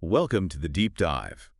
Welcome to the Deep Dive.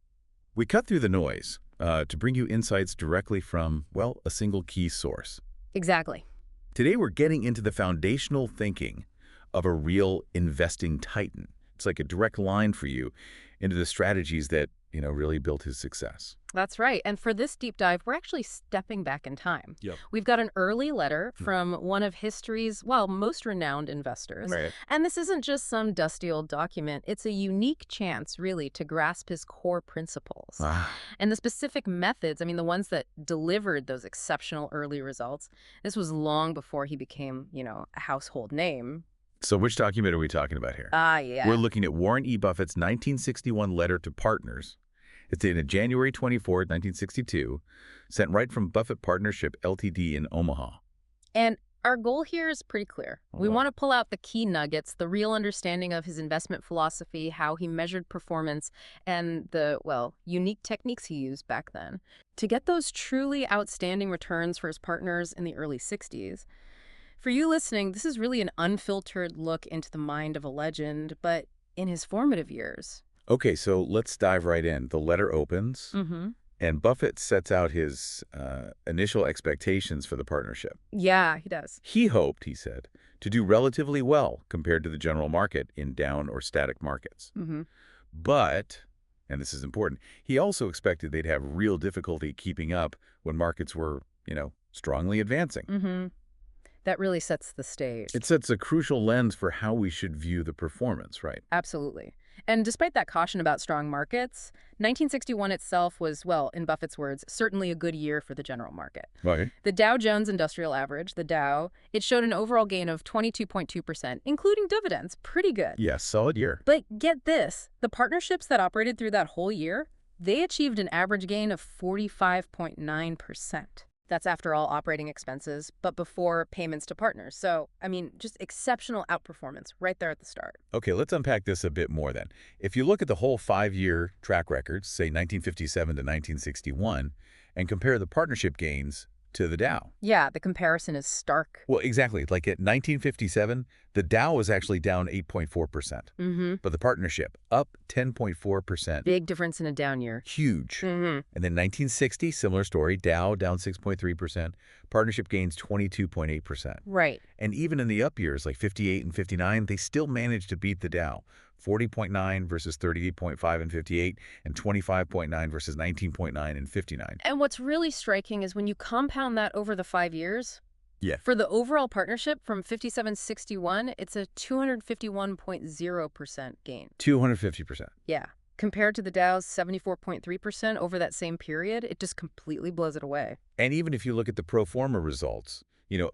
We cut through the noise to bring you insights directly from, well, a single key source. Exactly. Today we're getting into the foundational thinking of a real investing titan. It's like a direct line for you into the strategies that, really built his success. That's right. And for this deep dive, we're actually stepping back in time. Yep. We've got an early letter from one of history's, well, most renowned investors. Right. And this isn't just some dusty old document. It's a unique chance, really, to grasp his core principles. And the specific methods, the ones that delivered those exceptional early results, this was long before he became, a household name. So which document are we talking about here? Yeah. We're looking at Warren E. Buffett's 1961 letter to partners. It's dated January 24, 1962, sent right from Buffett Partnership Ltd. in Omaha. And our goal here is pretty clear. We Wow. want to pull out the key nuggets, the real understanding of his investment philosophy, how he measured performance, and the, well, unique techniques he used back then to get those truly outstanding returns for his partners in the early 60s. For you listening, this is really an unfiltered look into the mind of a legend, but in his formative years. Okay, so let's dive right in. The letter opens, and Buffett sets out his initial expectations for the partnership. Yeah, he does. He hoped, he said, to do relatively well compared to the general market in down or static markets. But, and this is important, he also expected they'd have real difficulty keeping up when markets were, strongly advancing. That really sets the stage. It sets a crucial lens for how we should view the performance, right? Absolutely. And despite that caution about strong markets, 1961 itself was, well, in Buffett's words, certainly a good year for the general market. Right. The Dow Jones Industrial Average, the Dow, it showed an overall gain of 22.2%, including dividends. Pretty good. Yes, solid year. But get this, the partnerships that operated through that whole year, they achieved an average gain of 45.9%. That's after all operating expenses, but before payments to partners. So, just exceptional outperformance right there at the start. Okay, let's unpack this a bit more then. If you look at the whole 5-year track records, say 1957 to 1961, and compare the partnership gains to the Dow. Yeah, the comparison is stark. Well, exactly. Like at 1957, the Dow was actually down 8.4%. But the partnership up 10.4%. Big difference in a down year. Huge. And then 1960, similar story, Dow down 6.3%, partnership gains 22.8%. Right. And even in the up years, like 58 and 59, they still managed to beat the Dow. 40.9 versus 38.5 and 58, and 25.9 versus 19.9 and 59. And what's really striking is when you compound that over the 5 years, for the overall partnership from 57-61, it's a 251.0% gain. 250%. Yeah. Compared to the Dow's 74.3% over that same period, it just completely blows it away. And even if you look at the pro forma results,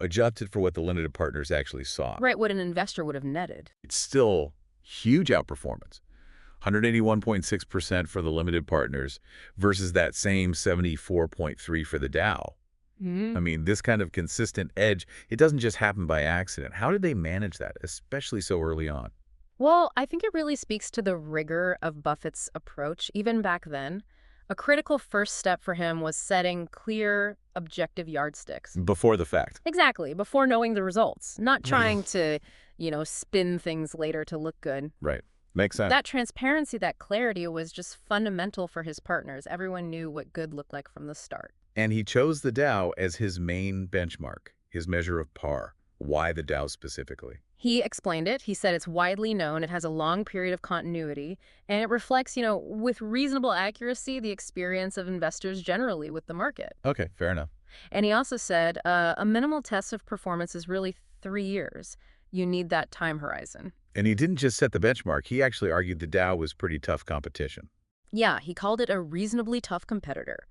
adjusted for what the limited partners actually saw. Right, what an investor would have netted. It's still huge outperformance. 181.6% for the limited partners versus that same 74.3 for the Dow. This kind of consistent edge, it doesn't just happen by accident. How did they manage that, especially so early on? Well, I think it really speaks to the rigor of Buffett's approach, even back then. A critical first step for him was setting clear, objective yardsticks. Before the fact. Exactly, before knowing the results. Not trying to, spin things later to look good. Right. Makes sense. That transparency, that clarity was just fundamental for his partners. Everyone knew what good looked like from the start. And he chose the Dow as his main benchmark, his measure of par. Why the Dow specifically? He explained it. He said it's widely known. It has a long period of continuity, and it reflects, with reasonable accuracy, the experience of investors generally with the market. Okay, fair enough. And he also said a minimal test of performance is really 3 years. You need that time horizon. And he didn't just set the benchmark. He actually argued the Dow was pretty tough competition. Yeah, he called it a reasonably tough competitor.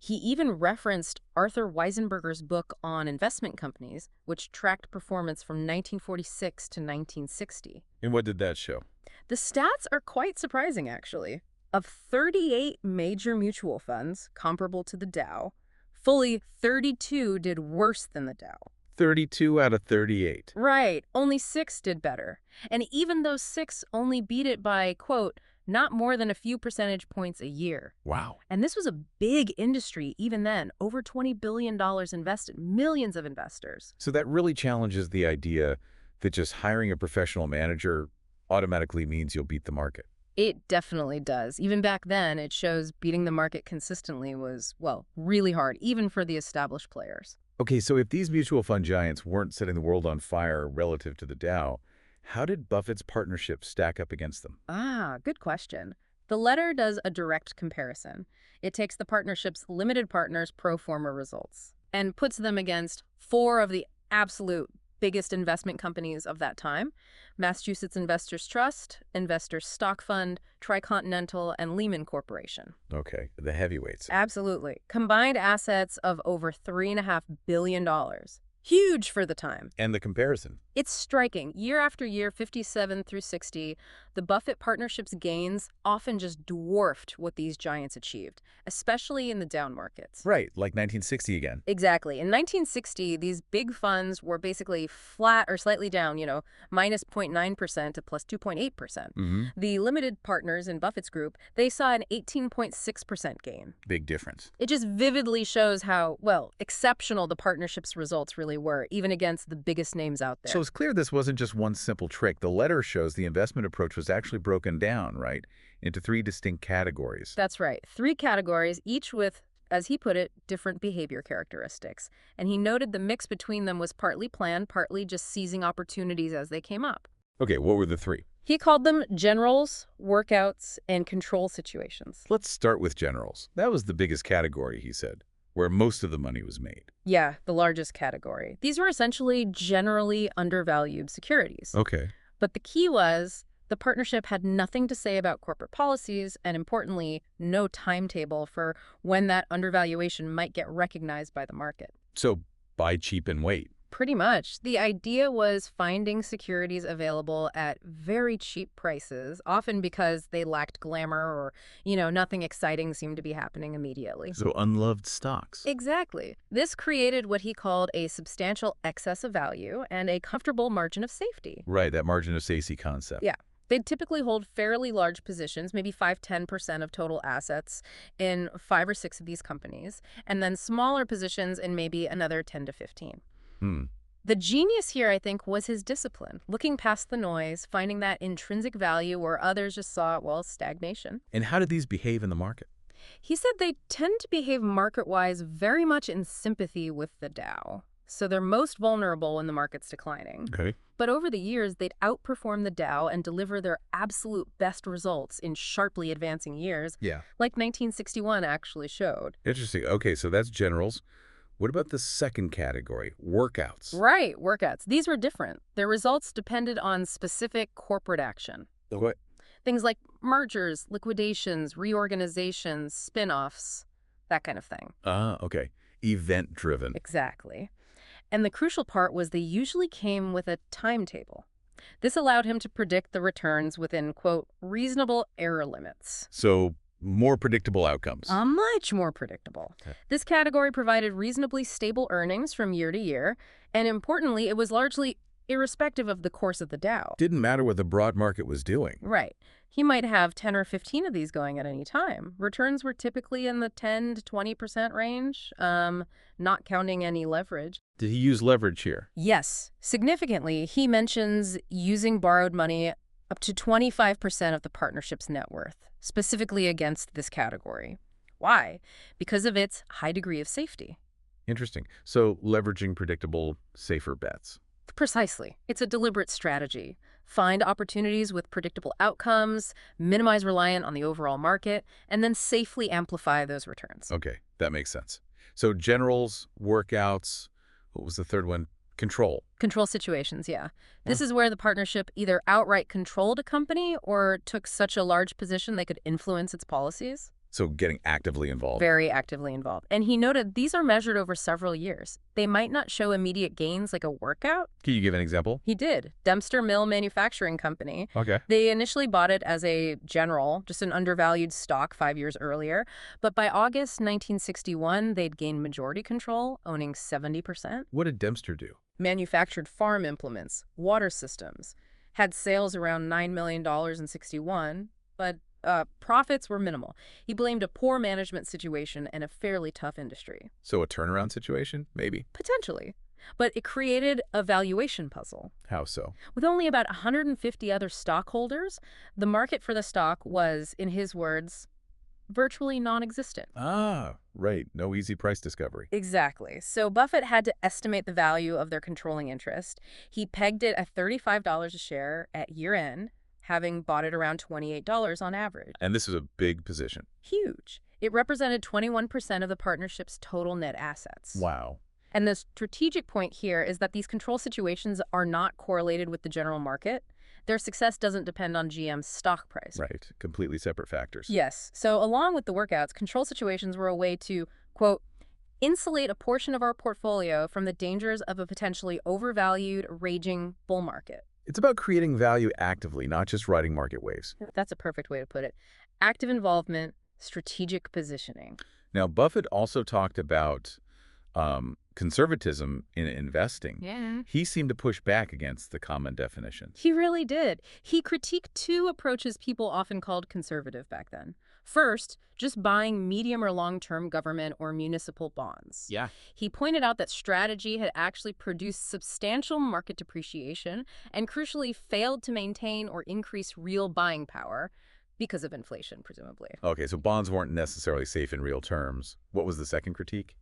He even referenced Arthur Weisenberger's book on investment companies, which tracked performance from 1946 to 1960. And what did that show? The stats are quite surprising, actually. Of 38 major mutual funds comparable to the Dow, fully 32 did worse than the Dow. 32 out of 38. Right. Only 6 did better. And even those 6 only beat it by, quote, not more than a few percentage points a year. Wow. And this was a big industry even then, over $20 billion invested, millions of investors. So that really challenges the idea that just hiring a professional manager automatically means you'll beat the market. It definitely does. Even back then, it shows beating the market consistently was, well, really hard, even for the established players. Okay, so if these mutual fund giants weren't setting the world on fire relative to the Dow, how did Buffett's partnership stack up against them? Ah, good question. The letter does a direct comparison. It takes the partnership's limited partners' pro forma results and puts them against four of the absolute biggest investment companies of that time: Massachusetts Investors Trust, Investors Stock Fund, Tricontinental, and Lehman Corporation. Okay, the heavyweights. Absolutely. Combined assets of over $3.5 billion. Huge for the time. And the comparison. It's striking. Year after year, 57 through 60, the Buffett partnership's gains often just dwarfed what these giants achieved, especially in the down markets. Right, like 1960 again. Exactly. In 1960, these big funds were basically flat or slightly down, minus 0.9% to plus 2.8%. The limited partners in Buffett's group, they saw an 18.6% gain. Big difference. It just vividly shows how, well, exceptional the partnership's results really were, even against the biggest names out there. So it's clear this wasn't just one simple trick. The letter shows the investment approach was actually broken down, right, into three distinct categories. That's right. Three categories, each with, as he put it, different behavior characteristics. And he noted the mix between them was partly planned, partly just seizing opportunities as they came up. Okay, what were the three? He called them generals, workouts, and control situations. Let's start with generals. That was the biggest category, he said, where most of the money was made. Yeah, the largest category. These were essentially generally undervalued securities. Okay. But the key was the partnership had nothing to say about corporate policies and, importantly, no timetable for when that undervaluation might get recognized by the market. So buy cheap and wait. Pretty much. The idea was finding securities available at very cheap prices, often because they lacked glamour or, nothing exciting seemed to be happening immediately. So unloved stocks. Exactly. This created what he called a substantial excess of value and a comfortable margin of safety. Right, that margin of safety concept. Yeah. They'd typically hold fairly large positions, maybe 5–10% of total assets in 5 or 6 of these companies, and then smaller positions in maybe another 10 to 15. The genius here, I think, was his discipline, looking past the noise, finding that intrinsic value where others just saw, well, stagnation. And how did these behave in the market? He said they tend to behave market-wise very much in sympathy with the Dow. So they're most vulnerable when the market's declining. Okay. But over the years, they'd outperform the Dow and deliver their absolute best results in sharply advancing years, Yeah. like 1961 actually showed. Interesting. Okay, so that's generals. What about the second category, workouts? Right, workouts. These were different. Their results depended on specific corporate action. What? Things like mergers, liquidations, reorganizations, spin-offs, that kind of thing. Okay. Event-driven. Exactly. And the crucial part was they usually came with a timetable. This allowed him to predict the returns within, quote, reasonable error limits. So more predictable outcomes. Much more predictable. Okay. This category provided reasonably stable earnings from year to year, and importantly, it was largely irrespective of the course of the Dow. Didn't matter what the broad market was doing. Right. He might have 10 or 15 of these going at any time. Returns were typically in the 10 to 20% range, not counting any leverage. Did he use leverage here? Yes. Significantly, he mentions using borrowed money up to 25% of the partnership's net worth, specifically against this category. Why? Because of its high degree of safety. Interesting. So leveraging predictable, safer bets. Precisely. It's a deliberate strategy. Find opportunities with predictable outcomes, minimize reliance on the overall market, and then safely amplify those returns. Okay, that makes sense. So generals, workouts, what was the third one? Control. Control situations, yeah. This is where the partnership either outright controlled a company or took such a large position they could influence its policies. So getting actively involved. Very actively involved. And he noted these are measured over several years. They might not show immediate gains like a workout. Can you give an example? He did. Dempster Mill Manufacturing Company. Okay. They initially bought it as a general, just an undervalued stock 5 years earlier. But by August 1961, they'd gained majority control, owning 70%. What did Dempster do? Manufactured farm implements, water systems, had sales around $9 million in 61, but profits were minimal. He blamed a poor management situation and a fairly tough industry. So a turnaround situation, maybe? Potentially. But it created a valuation puzzle. How so? With only about 150 other stockholders, the market for the stock was, in his words, virtually non-existent. Ah, right. No easy price discovery. Exactly. So Buffett had to estimate the value of their controlling interest. He pegged it at $35 a share at year-end, having bought it around $28 on average. And this is a big position. Huge. It represented 21% of the partnership's total net assets. Wow. And the strategic point here is that these control situations are not correlated with the general market. Their success doesn't depend on GM's stock price. Right. Completely separate factors. Yes. So along with the workouts, control situations were a way to, quote, insulate a portion of our portfolio from the dangers of a potentially overvalued, raging bull market. It's about creating value actively, not just riding market waves. That's a perfect way to put it. Active involvement, strategic positioning. Now, Buffett also talked about conservatism in investing. Yeah. He seemed to push back against the common definition. He really did. He critiqued two approaches people often called conservative back then. First, just buying medium or long-term government or municipal bonds. Yeah. He pointed out that strategy had actually produced substantial market depreciation and crucially failed to maintain or increase real buying power because of inflation, presumably. Okay, so bonds weren't necessarily safe in real terms. What was the second critique?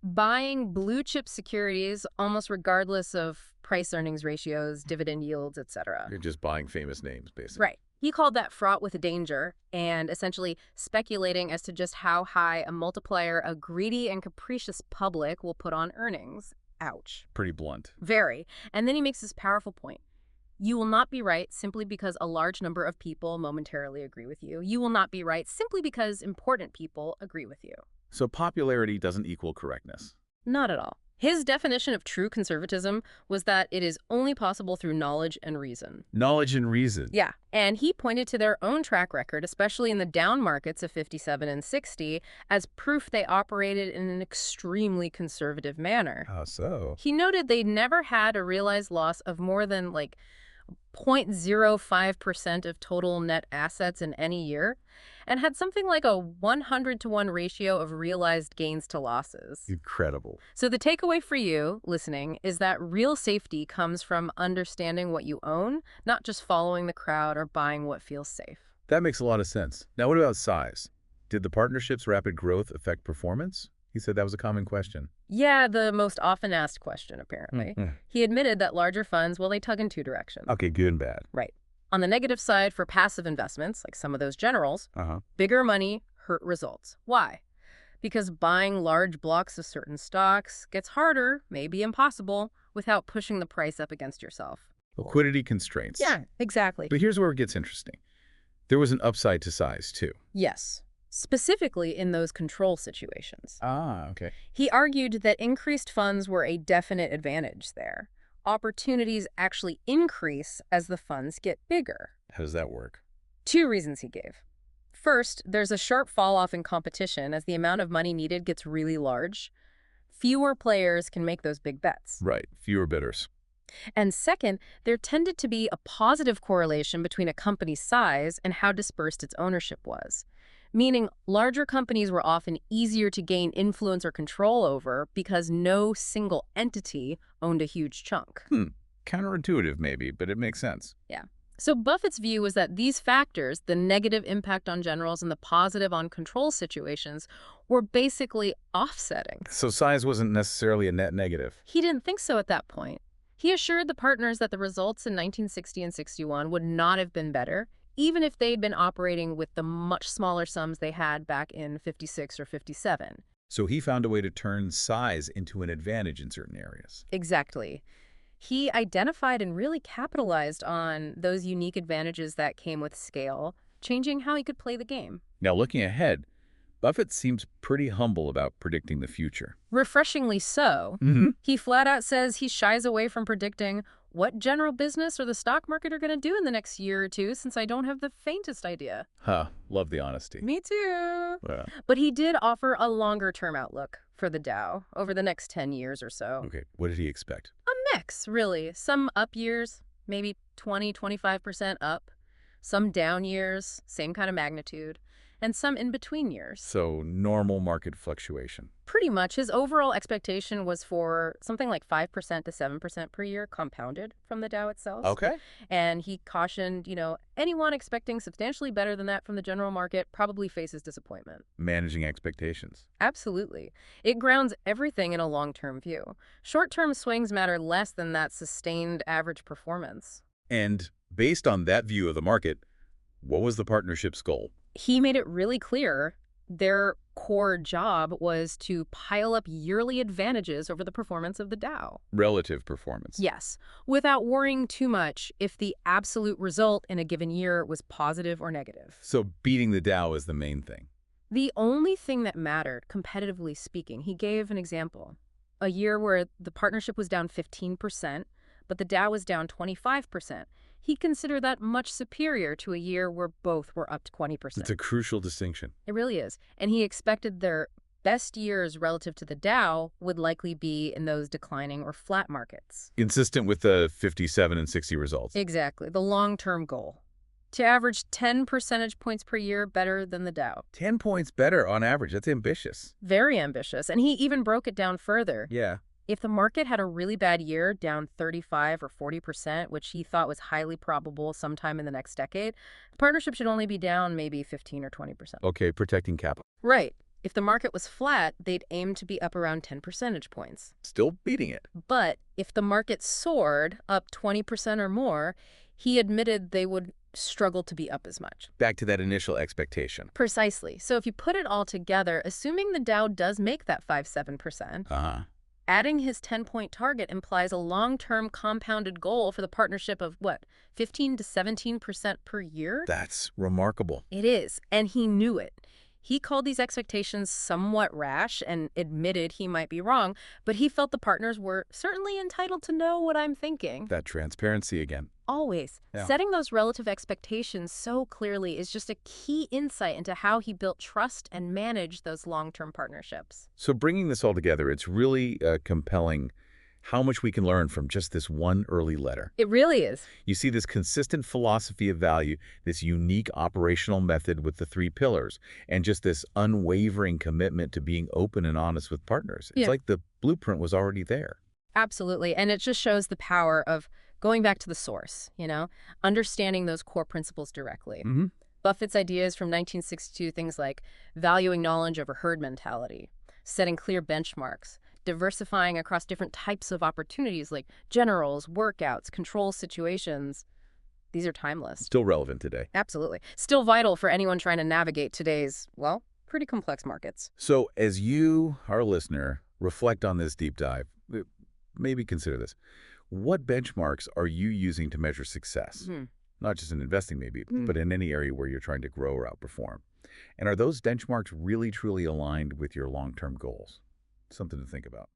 Buying blue chip securities almost regardless of price-earnings ratios, dividend yields, etc. You're just buying famous names, basically. Right. He called that fraught with danger and essentially speculating as to just how high a multiplier a greedy and capricious public will put on earnings. Ouch. Pretty blunt. Very. And then he makes this powerful point. You will not be right simply because a large number of people momentarily agree with you. You will not be right simply because important people agree with you. So popularity doesn't equal correctness. Not at all. His definition of true conservatism was that it is only possible through knowledge and reason. Knowledge and reason. Yeah, and he pointed to their own track record, especially in the down markets of 57 and 60, as proof they operated in an extremely conservative manner. How so? He noted they never had a realized loss of more than 0.05% of total net assets in any year, and had something like a 100-to-1 ratio of realized gains to losses. Incredible. So the takeaway for you, listening, is that real safety comes from understanding what you own, not just following the crowd or buying what feels safe. That makes a lot of sense. Now, what about size? Did the partnership's rapid growth affect performance? He said that was a common question. Yeah, the most often asked question, apparently. He admitted that larger funds, well, they tug in two directions. Okay, good and bad. Right. On the negative side, for passive investments, like some of those generals, bigger money hurt results. Why? Because buying large blocks of certain stocks gets harder, maybe impossible, without pushing the price up against yourself. Liquidity constraints. Yeah, exactly. But here's where it gets interesting. There was an upside to size, too. Yes. Specifically in those control situations. Ah, okay. He argued that increased funds were a definite advantage there. Opportunities actually increase as the funds get bigger. How does that work? Two reasons he gave. First, there's a sharp fall-off in competition as the amount of money needed gets really large. Fewer players can make those big bets. Right, fewer bidders. And second, there tended to be a positive correlation between a company's size and how dispersed its ownership was. Meaning, larger companies were often easier to gain influence or control over because no single entity owned a huge chunk. Counterintuitive, maybe, but it makes sense. Yeah. So Buffett's view was that these factors, the negative impact on generals and the positive on control situations, were basically offsetting. So size wasn't necessarily a net negative. He didn't think so at that point. He assured the partners that the results in 1960 and 61 would not have been better, even if they'd been operating with the much smaller sums they had back in 56 or 57. So he found a way to turn size into an advantage in certain areas. Exactly. He identified and really capitalized on those unique advantages that came with scale, changing how he could play the game. Now, looking ahead, Buffett seems pretty humble about predicting the future. Refreshingly so. He flat out says he shies away from predicting what general business or the stock market are going to do in the next year or two, since I don't have the faintest idea. Love the honesty. Me too. Yeah. But he did offer a longer-term outlook for the Dow over the next 10 years or so. Okay, what did he expect? A mix, really. Some up years, maybe 20, 25% up. Some down years, same kind of magnitude. and some in between years. So normal market fluctuation. Pretty much, his overall expectation was for something like 5% to 7% per year compounded from the Dow itself. Okay. And he cautioned, anyone expecting substantially better than that from the general market probably faces disappointment. Managing expectations. Absolutely. It grounds everything in a long-term view. Short-term swings matter less than that sustained average performance. And based on that view of the market, what was the partnership's goal? He made it really clear their core job was to pile up yearly advantages over the performance of the Dow. Relative performance. Yes, without worrying too much if the absolute result in a given year was positive or negative. So beating the Dow is the main thing. The only thing that mattered, competitively speaking, he gave an example. A year where the partnership was down 15%, but the Dow was down 25%. He'd consider that much superior to a year where both were up 20%. It's a crucial distinction. It really is. And he expected their best years relative to the Dow would likely be in those declining or flat markets. Consistent with the 57 and 60 results. Exactly. The long-term goal. To average 10 percentage points per year better than the Dow. 10 points better on average. That's ambitious. Very ambitious. And he even broke it down further. Yeah. If the market had a really bad year, down 35 or 40%, which he thought was highly probable sometime in the next decade, the partnership should only be down maybe 15 or 20%. Okay, protecting capital. Right. If the market was flat, they'd aim to be up around 10 percentage points. Still beating it. But if the market soared up 20% or more, he admitted they would struggle to be up as much. Back to that initial expectation. Precisely. So if you put it all together, assuming the Dow does make that 5-7%, adding his 10-point target implies a long-term compounded goal for the partnership of, 15 to 17% per year? That's remarkable. It is, and he knew it. He called these expectations somewhat rash and admitted he might be wrong, but he felt the partners were certainly entitled to know what I'm thinking. That transparency again. Always. Yeah. Setting those relative expectations so clearly is just a key insight into how he built trust and managed those long-term partnerships. So bringing this all together, it's really compelling how much we can learn from just this one early letter. It really is. You see this consistent philosophy of value, this unique operational method with the 3 pillars, and just this unwavering commitment to being open and honest with partners. It's like the blueprint was already there. Absolutely. And it just shows the power of going back to the source, understanding those core principles directly. Buffett's ideas from 1962, things like valuing knowledge over herd mentality, setting clear benchmarks, diversifying across different types of opportunities like generals, workouts, control situations. These are timeless. Still relevant today. Absolutely. Still vital for anyone trying to navigate today's, pretty complex markets. So as you, our listener, reflect on this deep dive, maybe consider this. What benchmarks are you using to measure success? Not just in investing maybe, but in any area where you're trying to grow or outperform. And are those benchmarks really truly aligned with your long-term goals? Something to think about.